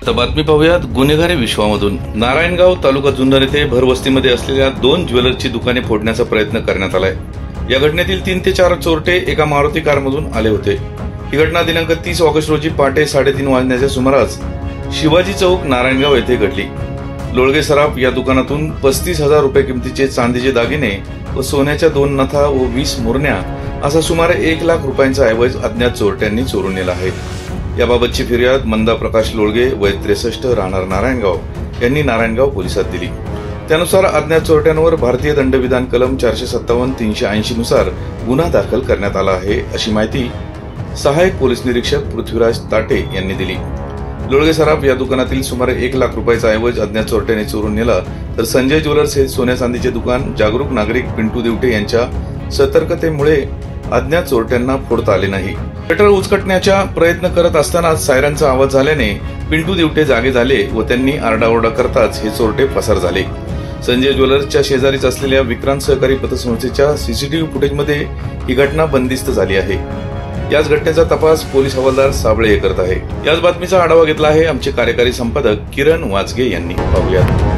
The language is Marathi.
तर बातमी पाहूयात गुन्हेगारी विश्वामधून। नारायणगाव तालुका जुन्नर येथे भरवस्तीमध्ये असलेल्या 2 ज्वेलर्सची दुकाने फोडण्याचा प्रयत्न करण्यात आलाय। या घटनेतील 3 ते 4 चोरटे एका मारुती कारमधून आले होते। ही घटना दिनांक 30 ऑगस्ट रोजी पहाटे 3:30 वाजण्याच्या सुमारास शिवाजी चौक नारायणगाव येथे घडली। लोळगे सराफ या दुकानातून 35,000 रुपये किमतीचे चांदीचे दागिने व सोन्याच्या 2 नथा व 20 मुरण्या असा सुमारे 1 लाख रुपयांचा ऐवज अज्ञात चोरट्यांनी चोरून नेला आहे। याबाबतची फिर्याद मंदा प्रकाश लोळगे वय 63 राहणार नारायणगाव यांनी नारायणगाव पोलिसात दिली। त्यानुसार अज्ञात चोरट्यांवर भारतीय दंडविधान कलम 457 380 नुसार गुन्हा दाखल करण्यात आला आहे, अशी माहिती सहाय्यक पोलीस निरीक्षक पृथ्वीराज ताटे यांनी दिली। लोळगे सराफ या दुकानातील सुमारे 1 लाख रुपयाचा ऐवज अज्ञात चोरट्याने चोरून नेला, तर संजय ज्वेलर्स हे सोन्या चांदीचे दुकान जागरूक नागरिक पिंटू दिवटे यांच्या सतर्कतेमुळे अज्ञात चोरट्यांना फोडता आले नाही। शटर उचकटण्याचा प्रयत्न करत असताना सायरनचा आवाज झाल्याने पिंटू दिवटे जागे झाले व त्यांनी आरडाओरडा करताच हे चोरटे पसार झाले। संजय ज्वेलर्सच्या शेजारीच असलेल्या विक्रांत सहकारी पतसंस्थेच्या सीसीटीव्ही फुटेजमध्ये ही घटना बंदिस्त झाली आहे। याच घटनेचा तपास पोलीस हवालदार साबळे करत आहे। याच बातमीचा आढावा घेतला आहे आमचे कार्यकारी संपादक किरण वाचगे यांनी। पाहूयात।